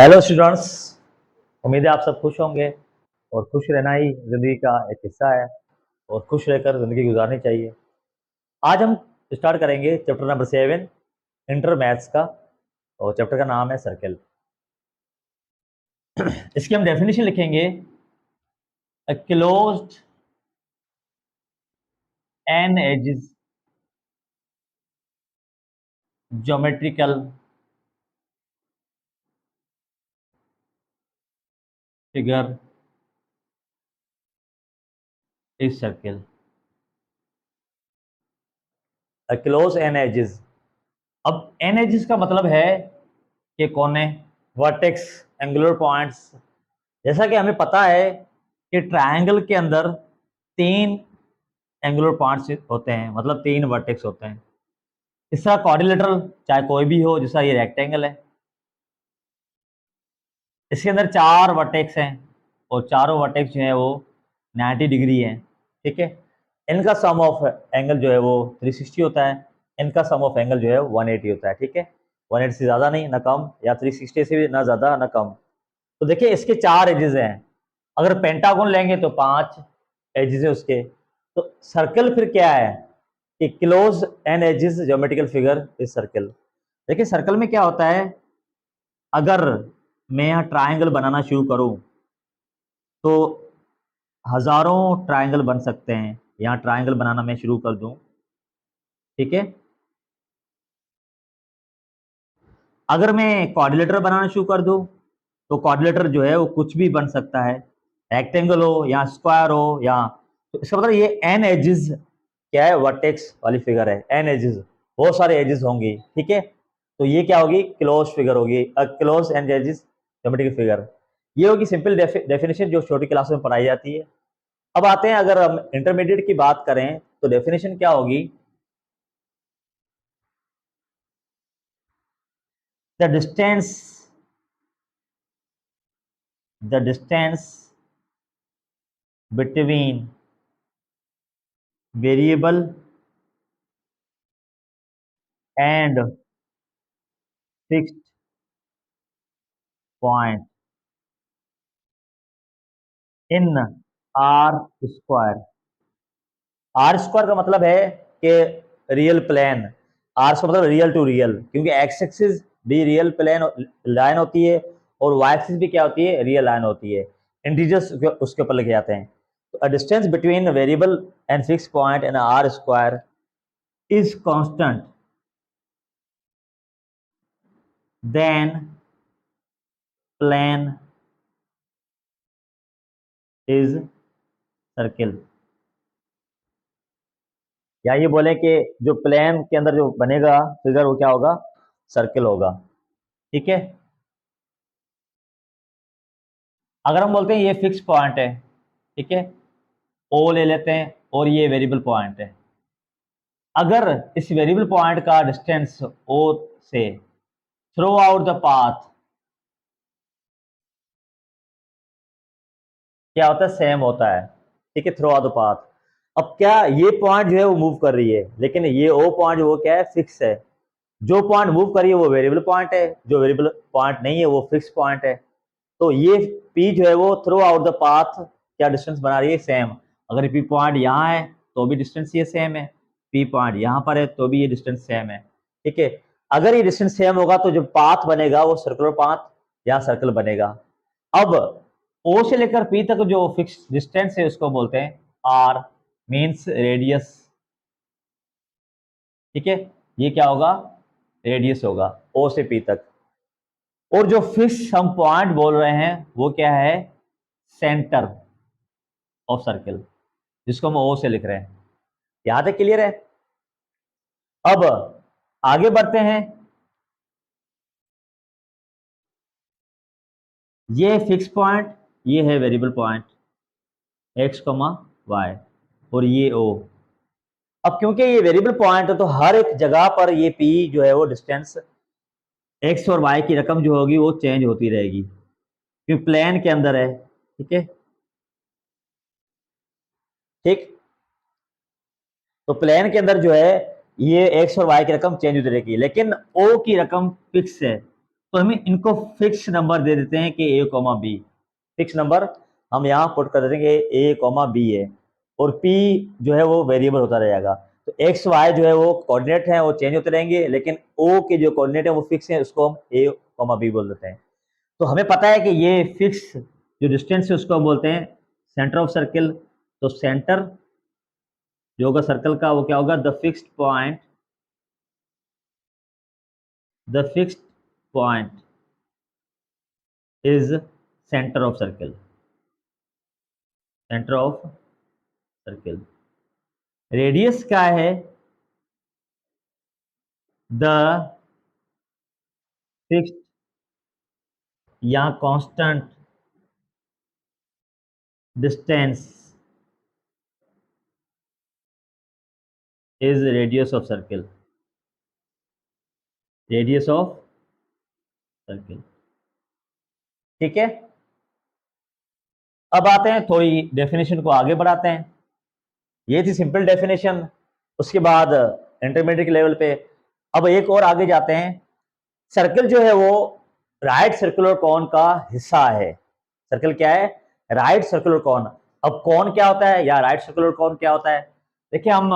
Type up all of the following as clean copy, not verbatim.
Hello students. उम्मीद है आप सब खुश होंगे और खुश रहना ही ज़िंदगी का एक हिस्सा है और खुश रहकर ज़िंदगी गुजारनी चाहिए। आज हम स्टार्ट करेंगे चैप्टर नंबर 7 इंटर मैथ्स का और चैप्टर का नाम है सर्कल। इसकी हम डेफिनेशन लिखेंगे। A closed and edges geometrical figure is circle. A close and edges. अब एन एजेस का मतलब है कि कोने, वर्टेक्स, एंगुलर पॉइंट्स। जैसा कि हमें पता है कि ट्रायंगल के अंदर 3 एंगुलर पॉइंट्स होते हैं, मतलब 3 वर्टेक्स होते हैं। इसका क्वाड्रिलेटरल चाहे कोई भी हो, जैसा ये रेक्टेंगल है, इसके अंदर 4 वर्टेक्स हैं और चारों वर्टेक्स जो है वो 90 डिग्री है। ठीक है। इनका सम ऑफ एंगल जो है वो 360 होता है। इनका सम ऑफ एंगल जो है 180 होता है। ठीक है। 180 से ज़्यादा नहीं ना कम, या 360 से भी ना ज़्यादा ना कम। तो देखिए इसके 4 एजेस हैं। अगर पेंटागन लेंगे तो 5 एजेस है उसके। तो सर्कल फिर क्या है कि close and edges geometrical figure is circle. देखिए सर्कल में क्या होता है, अगर मैं यहाँ ट्रायंगल बनाना शुरू करूँ तो हजारों ट्रायंगल बन सकते हैं। यहाँ ट्रायंगल बनाना मैं शुरू कर दूं, ठीक है। अगर मैं क्वाड्रिलेटर बनाना शुरू कर दूं तो क्वाड्रिलेटर जो है वो कुछ भी बन सकता है, रेक्टेंगल हो या स्क्वायर हो या, तो इसका मतलब ये एन एजेस क्या है, वर्टेक्स वाली फिगर है। एन एजेस, बहुत सारे एजेस होंगी। ठीक है। तो ये क्या होगी, क्लोज फिगर होगी, close and edges geometrical figure. ये होगी सिंपल डेफिनेशन जो छोटी क्लास में पढ़ाई जाती है। अब आते हैं, अगर हम इंटरमीडिएट की बात करें तो डेफिनेशन क्या होगी, the distance between variable and fixed point in R square. R square का मतलब है कि रियल प्लेन। आर का मतलब रियल टू रियल, क्योंकि एक्स एक्सिस भी रियल प्लेन लाइन होती है और वाई एक्सिस भी क्या होती है, रियल लाइन होती है। इंटीजर्स उसके ऊपर लिखे जाते हैं। तो distance between variable and fix point in R square is constant then plane is circle. या ये बोले कि जो प्लेन के अंदर जो बनेगा फिगर वो क्या होगा, सर्किल होगा। ठीक है। अगर हम बोलते हैं ये फिक्स पॉइंट है, ठीक है, ओ ले लेते हैं और ये वेरिएबल पॉइंट है। अगर इस वेरिएबल पॉइंट का डिस्टेंस ओ से थ्रू आउट द पाथ क्या होता है, सेम होता है। ठीक है, थ्रू आउट द पाथ। अब क्या ये पॉइंट जो है वो मूव कर रही है, लेकिन ये ओ पॉइंट वो क्या है, फिक्स है। जो पॉइंट मूव कर रही है वो वेरिएबल पॉइंट है, जो वेरिएबल पॉइंट नहीं है वो फिक्स पॉइंट है। तो ये पी जो है वो थ्रू आउट द पाथ क्या डिस्टेंस बना रही है, सेम। अगर पी पॉइंट यहाँ है तो भी डिस्टेंस ये सेम है, पी पॉइंट यहाँ पर है तो भी ये डिस्टेंस सेम है। ठीक है। अगर ये डिस्टेंस सेम होगा तो जो पाथ बनेगा वो सर्कुलर पाथ या सर्कल बनेगा। अब ओ से लेकर पी तक जो फिक्स डिस्टेंस है उसको बोलते हैं आर, मीन्स रेडियस। ठीक है। ये क्या होगा, रेडियस होगा ओ से पी तक। और जो फिक्स हम पॉइंट बोल रहे हैं वो क्या है, सेंटर ऑफ सर्कल, जिसको हम ओ से लिख रहे हैं। यहां तक क्लियर है। अब आगे बढ़ते हैं। ये फिक्स पॉइंट, ये है वेरिएबल पॉइंट एक्स कमा वाई, और ये ओ। अब क्योंकि ये वेरिएबल पॉइंट है तो हर एक जगह पर ये पी जो है वो डिस्टेंस एक्स और वाई की रकम जो होगी वो चेंज होती रहेगी, क्योंकि प्लेन के अंदर है। ठीक है। ठीक। तो प्लेन के अंदर जो है ये एक्स और वाई की रकम चेंज होती रहेगी, लेकिन ओ की रकम फिक्स है। तो हम इनको फिक्स नंबर दे देते हैं कि ए कॉमा बी, फिक्स नंबर हम यहाँ पुट कर देते हैं कि ए कॉमा बी है, और पी जो है वो वेरिएबल होता रहेगा। तो एक्स वाई जो है वो कोऑर्डिनेट है, वो चेंज होते रहेंगे, लेकिन ओ के जो कोऑर्डिनेट है वो फिक्स है, उसको हम ए कॉमा बी बोल देते हैं। तो हमें पता है कि ये फिक्स जो डिस्टेंस है उसको हम बोलते हैं सेंटर ऑफ सर्किल। तो सेंटर जो होगा सर्कल का वो क्या होगा, the fixed point, the fixed point is centre of circle, centre of circle. Radius क्या है, द फिक्स्ड या constant distance is radius of circle, radius of circle. ठीक है, अब आते हैं थोड़ी डेफिनेशन को आगे बढ़ाते हैं। ये थी सिंपल डेफिनेशन, उसके बाद इंटरमीडिएट लेवल पे अब एक और आगे जाते हैं। सर्कल जो है वो राइट सर्कुलर कोन का हिस्सा है। सर्कल क्या है, राइट सर्कुलर कोन। अब कोन क्या होता है या राइट सर्कुलर कोन क्या होता है, देखिए हम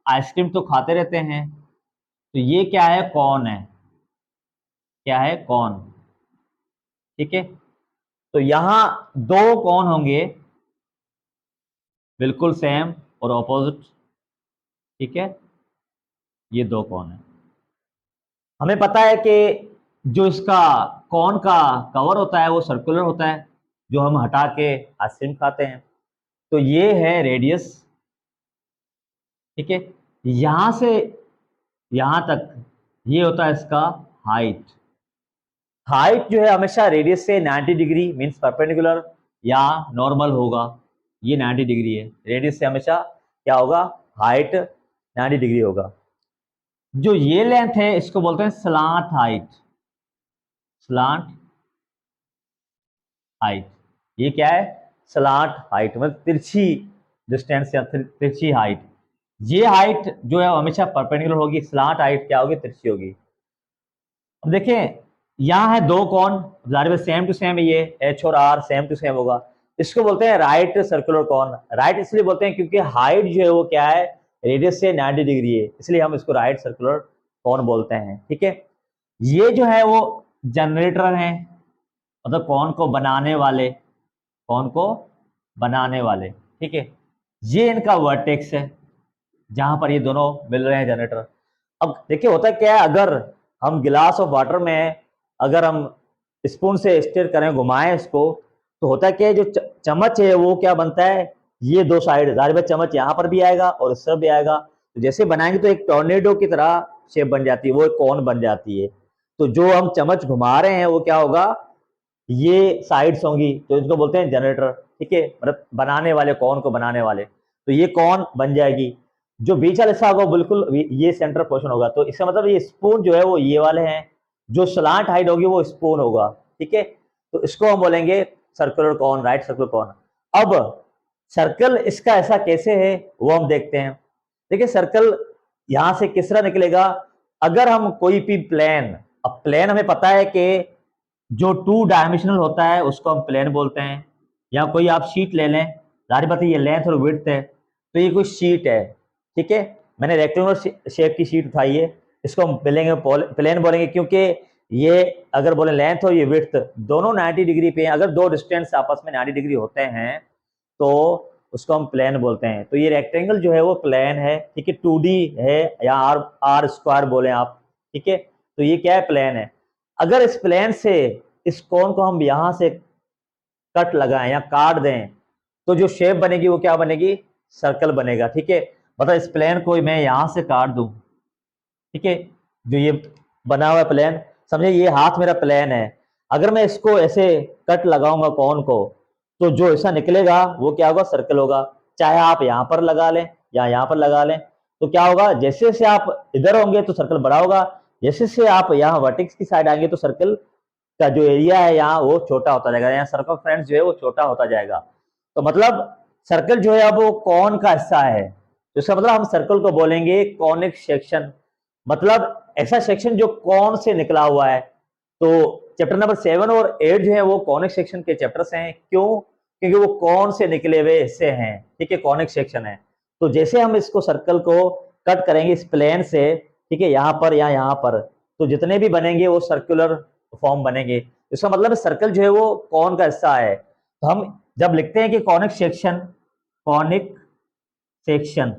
आइसक्रीम तो खाते रहते हैं, तो ये क्या है, कोन है, क्या है, कोन। ठीक है, तो यहां दो कोन होंगे बिल्कुल सेम और ऑपोजिट। ठीक है, ये दो कोन है। हमें पता है कि जो इसका कोन का कवर होता है वो सर्कुलर होता है, जो हम हटा के आइसक्रीम खाते हैं। तो ये है रेडियस। ठीक है, यहां से यहां तक ये होता है इसका हाइट। हाइट जो है हमेशा रेडियस से 90 डिग्री मीन्स परपेंडिकुलर या नॉर्मल होगा। ये 90 डिग्री है, रेडियस से हमेशा क्या होगा, हाइट 90 डिग्री होगा। जो ये लेंथ है इसको बोलते हैं स्लांट हाइट, स्लांट हाइट। ये क्या है, स्लांट हाइट, मतलब तिरछी डिस्टेंस या तिरछी हाइट। ये हाइट जो है हमेशा परपेंडिकुलर होगी, स्लांट हाइट क्या होगी, तिरछी होगी। अब देखें यहाँ है दो कोण, जाहिर है सेम टू सेम, ये एच और आर सेम टू सेम होगा। इसको बोलते हैं राइट सर्कुलर कोण। राइट इसलिए बोलते हैं क्योंकि हाइट जो है वो क्या है, रेडियस से 90 डिग्री है, इसलिए हम इसको राइट सर्कुलर कोण बोलते हैं। ठीक है, ये जो है वो जनरेटर हैं, मतलब कोण को बनाने वाले, कोण को बनाने वाले। ठीक है, ये इनका वर्टेक्स है जहां पर ये दोनों मिल रहे हैं जनरेटर। अब देखिए होता क्या है, अगर हम गिलास ऑफ वाटर में अगर हम स्पून से स्टीयर करें, घुमाएं इसको, तो होता क्या है, जो चम्मच है वो क्या बनता है, ये दो साइड, जाहिर है चम्मच यहाँ पर भी आएगा और इस तरफ भी आएगा। तो जैसे बनाएंगे तो एक टॉर्नेडो की तरह शेप बन जाती है, वो एक कोन बन जाती है। तो जो हम चम्मच घुमा रहे हैं वो क्या होगा, ये साइड्स होंगी, तो इसको बोलते हैं जनरेटर। ठीक है, मतलब बनाने वाले, कौन को बनाने वाले। तो ये कौन बन जाएगी, जो बीच वाला हिस्सा होगा बिल्कुल ये सेंटर पोर्शन होगा। तो इसका मतलब ये स्पून जो है वो ये वाले हैं, जो स्लांट हाइट होगी वो स्पून होगा। ठीक है, तो इसको हम बोलेंगे सर्कुलर कौन, राइट सर्कुलर कौन। अब सर्कल इसका ऐसा कैसे है वो हम देखते हैं। देखिए सर्कल यहां से किस तरह निकलेगा, अगर हम कोई भी प्लेन, अब प्लेन हमें पता है कि जो 2 डायमेंशनल होता है उसको हम प्लेन बोलते हैं। या कोई आप शीट ले लें, जाहिर बात है ये लेंथ और विड्थ है, तो ये कोई शीट है। ठीक है, मैंने रेक्टेंगुलर शेप की शीट उठाई है, इसको हम प्लेन बोलेंगे, क्योंकि ये अगर बोले लेंथ और ये विड्थ दोनों 90 डिग्री पे हैं। अगर दो डिस्टेंस आपस में 90 डिग्री होते हैं तो उसको हम प्लेन बोलते हैं। तो ये रेक्टेंगल जो है वो प्लेन है। ठीक है, 2D है या आर स्क्वायर बोले आप। ठीक है, तो ये क्या है, प्लेन है। अगर इस प्लेन से इस कोण को हम यहां से कट लगाएं या काट दें, तो जो शेप बनेगी वो क्या बनेगी, सर्कल बनेगा। ठीक है, मतलब इस प्लेन को मैं यहां से काट दूं, ठीक है, जो ये बना हुआ प्लेन, समझे ये हाथ मेरा प्लेन है, अगर मैं इसको ऐसे कट लगाऊंगा कोण को, तो जो ऐसा निकलेगा वो क्या होगा, सर्कल होगा। चाहे आप यहां पर लगा लें या यहां पर लगा लें, तो क्या होगा, जैसे जैसे आप इधर होंगे तो सर्कल बड़ा होगा, जैसे जैसे आप यहाँ वर्टेक्स की साइड आएंगे तो सर्कल का जो एरिया है यहाँ वो छोटा होता जाएगा, यहाँ सर्कमफ्रेंस जो है वो छोटा होता जाएगा। तो मतलब सर्कल जो है अब वो कौन का हिस्सा है, तो इसका मतलब हम सर्कल को बोलेंगे कॉनिक सेक्शन, मतलब ऐसा सेक्शन जो कौन से निकला हुआ है। तो चैप्टर नंबर 7 और 8 जो है वो कॉनिक सेक्शन के चैप्टर्स हैं। क्यों? क्योंकि वो कौन से निकले हुए हिस्से हैं, ठीक है, कॉनिक सेक्शन है। तो जैसे हम इसको सर्कल को कट करेंगे इस प्लेन से, ठीक है, यहाँ पर या यहाँ पर, तो जितने भी बनेंगे वो सर्कुलर फॉर्म बनेंगे। इसका मतलब सर्कल जो है वो कौन का हिस्सा है। तो हम जब लिखते हैं कि कॉनिक सेक्शन, कॉनिक सेक्शन,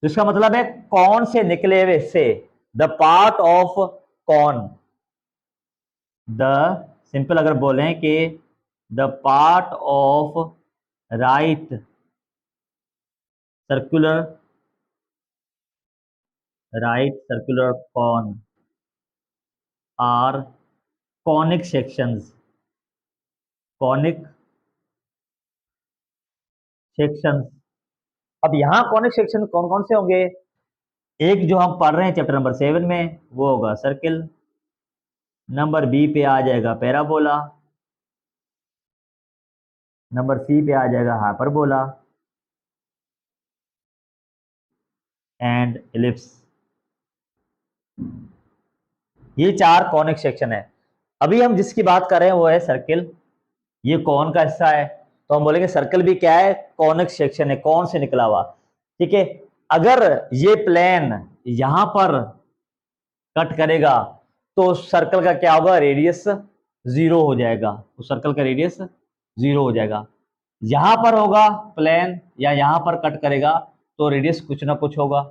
तो इसका मतलब है कौन से निकले हुए हिस्से, the part of cone, the, simple अगर बोलें कि the part of right circular, right circular cone or conic sections, conic sections. अब यहां कॉनिक सेक्शन कौन कौन से होंगे? एक जो हम पढ़ रहे हैं चैप्टर नंबर 7 में वो होगा सर्किल, नंबर बी पे आ जाएगा पैराबोला, नंबर सी पे आ जाएगा हाइपरबोला एंड इलिप्स। ये 4 कॉनिक सेक्शन है। अभी हम जिसकी बात कर रहे हैं वो है सर्किल। ये कौन का हिस्सा है, तो हम बोलेंगे सर्कल भी क्या है, कॉनिक सेक्शन है, कौन से निकला हुआ, ठीक है। अगर ये प्लेन यहां पर कट करेगा तो सर्कल का क्या होगा, रेडियस 0 हो जाएगा, तो सर्कल का रेडियस 0 हो जाएगा। यहां पर होगा प्लेन या यहां पर कट करेगा तो रेडियस कुछ ना कुछ होगा,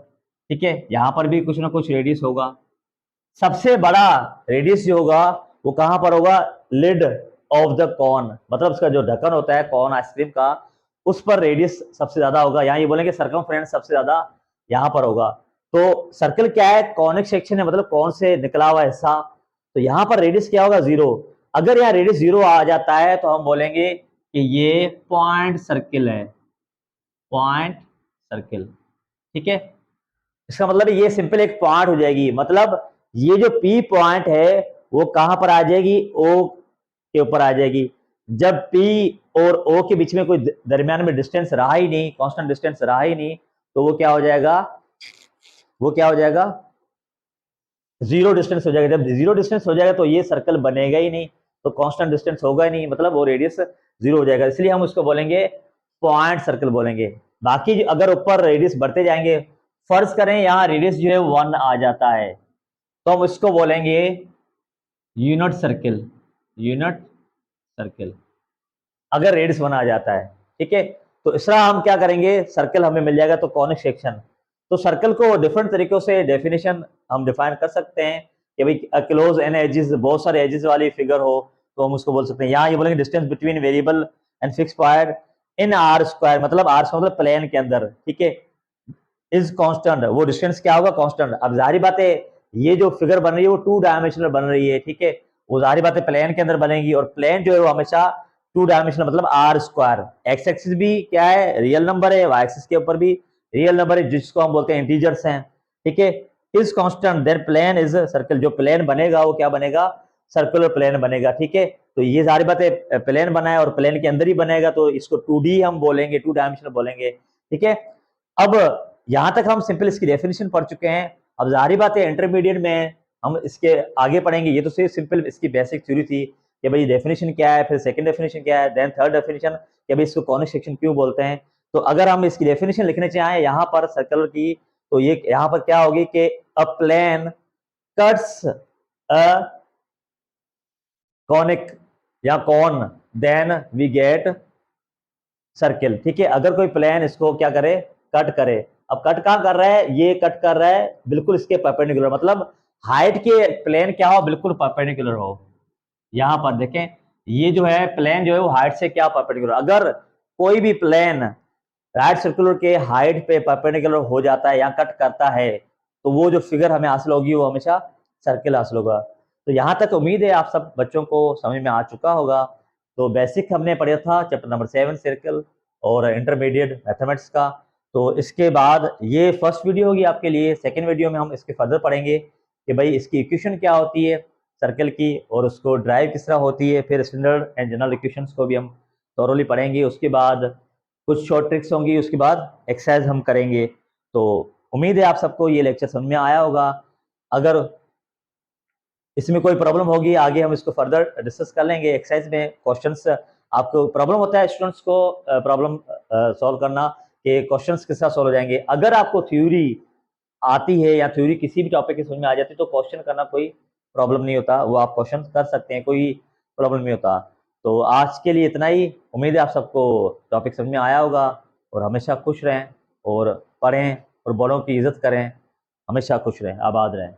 ठीक है, यहां पर भी कुछ ना कुछ रेडियस होगा। सबसे बड़ा रेडियस जो होगा वो कहां पर होगा, लिड ऑफ द कॉर्न, मतलब उसका जो ढक्कन होता है कॉर्न आइसक्रीम का, उस पर रेडियस सबसे ज्यादा होगा। यहाँ ये बोलेंगे सर्कमफ्रेंस सबसे ज्यादा यहाँ पर होगा। तो सर्कल क्या है, कॉनिक सेक्शन है, मतलब कौन से निकला हुआ हिस्सा, तो यहाँ पर रेडियस क्या होगा, 0। अगर यहाँ रेडियस 0 आ जाता है तो हम बोलेंगे कि ये पॉइंट सर्किल है, पॉइंट सर्किल, ठीक है। इसका मतलब ये सिंपल एक पॉइंट हो जाएगी, मतलब ये जो पी पॉइंट है वो कहां पर आ जाएगी, ओ के ऊपर आ जाएगी। जब पी और ओ के बीच में कोई दरमियान में डिस्टेंस रहा ही नहीं, कांस्टेंट डिस्टेंस रहा ही नहीं, तो वो क्या हो जाएगा, वो क्या हो जाएगा, 0 डिस्टेंस हो जाएगा। जब 0 डिस्टेंस हो जाएगा तो ये सर्कल बनेगा ही नहीं, तो कांस्टेंट डिस्टेंस होगा ही नहीं, मतलब वो रेडियस 0 हो जाएगा, इसलिए हम उसको बोलेंगे पॉइंट सर्कल बोलेंगे। बाकी अगर ऊपर रेडियस बढ़ते जाएंगे, फर्ज करें यहाँ रेडियस जो है 1 आ जाता है, तो हम इसको बोलेंगे यूनिट सर्किल, यूनिट सर्किल, अगर रेडियस 1 आ जाता है, ठीक है। तो इस तरह हम क्या करेंगे, सर्कल हमें मिल जाएगा तो कॉनिक सेक्शन। तो सर्कल को डिफरेंट तरीकों से डेफिनेशन हम डिफाइन कर सकते हैं कि भाई क्लोज एन एजेस, बहुत सारे एजेस वाली फिगर हो तो हम उसको बोल सकते हैं। यहाँ ये बोलेंगे distance between variable and fix point in R square, मतलब आर स्क्वायर मतलब प्लेन के अंदर, ठीक है, इज कांस्टेंट, वो डिस्टेंस क्या होगा, कांस्टेंट। अब जाहिर बात है ये जो फिगर बन रही है वो 2 डायमेंशनल बन रही है, ठीक है, वो जाहिर बात है प्लेन के अंदर बनेगी, और प्लेन जो है वो हमेशा 2 डायमेंशनल, मतलब आर स्क्वायर। एक्स एक्सिस भी क्या है, रियल नंबर है, वाई एक्सिस के ऊपर भी रियल नंबर है जिसको हम बोलते हैं इंटीजर्स हैं, ठीक है। Is constant then plane is circle, जो प्लेन बनेगा वो क्या बनेगा, सर्कुलर प्लेन बनेगा, ठीक है। तो ये जाहिर बात है प्लेन बना है और प्लेन के अंदर ही बनेगा, तो इसको 2D हम बोलेंगे, 2 डायमेंशनल बोलेंगे, ठीक है। अब यहां तक हम सिंपल इसकी डेफिनेशन पढ़ चुके हैं। अब जाहिर बात है इंटरमीडिएट में हम इसके आगे पढ़ेंगे। ये तो सिर्फ सिंपल इसकी बेसिक थ्योरी थी कि भाई डेफिनेशन क्या है, फिर सेकंड डेफिनेशन क्या है, देन थर्ड डेफिनेशन कि भाई इसको कॉनिक सेक्शन क्यों बोलते हैं। तो अगर हम इसकी डेफिनेशन लिखने चाहें यहाँ पर सर्कल की, तो ये यहाँ पर क्या होगी कि a plane cuts a conic या cone then we get circle, ठीक है। अगर कोई प्लेन इसको क्या करे, कट करे। अब कट कहाँ कर रहा है, ये कट कर रहा है बिल्कुल इसके परपेंडिकुलर, मतलब हाइट के प्लेन क्या हो, बिल्कुल परपेंडिकुलर हो। यहां पर देखें ये जो है प्लेन जो है वो हाइट से क्या परपेंडिकुलर, अगर कोई भी प्लेन राइट सर्कुलर के हाइट पे परपेंडिकुलर हो जाता है या कट करता है, तो वो जो फिगर हमें हासिल होगी वो हमेशा सर्किल हासिल होगा। तो यहाँ तक उम्मीद है आप सब बच्चों को समझ में आ चुका होगा। तो बेसिक हमने पढ़ा था चैप्टर नंबर 7 सर्कल और इंटरमीडिएट मैथमेटिक्स का। तो इसके बाद ये फर्स्ट वीडियो होगी आपके लिए। सेकेंड वीडियो में हम इसके फर्दर पढ़ेंगे कि भाई इसकी इक्वेशन क्या होती है सर्कल की, और उसको ड्राइव किस तरह होती है। फिर स्टैंडर्ड एंड जनरल इक्वेशंस को भी हम थॉरोली पढ़ेंगे। उसके बाद कुछ शॉर्ट ट्रिक्स होंगी, उसके बाद एक्सरसाइज हम करेंगे। तो उम्मीद है आप सबको ये लेक्चर समझ में आया होगा। अगर इसमें कोई प्रॉब्लम होगी आगे हम इसको फर्दर डिस्कस कर लेंगे। एक्सरसाइज में क्वेश्चंस आपको प्रॉब्लम होता है स्टूडेंट्स को प्रॉब्लम सॉल्व करना कि क्वेश्चंस किस तरह सॉल्व हो जाएंगे। अगर आपको थ्योरी आती है या थ्योरी किसी भी टॉपिक की समझ में आ जाती है तो क्वेश्चन करना कोई प्रॉब्लम नहीं होता, वो आप क्वेश्चन कर सकते हैं, कोई प्रॉब्लम नहीं होता। तो आज के लिए इतना ही। उम्मीद है आप सबको टॉपिक समझ में आया होगा। और हमेशा खुश रहें और पढ़ें और बड़ों की इज्जत करें। हमेशा खुश रहें, आबाद रहें।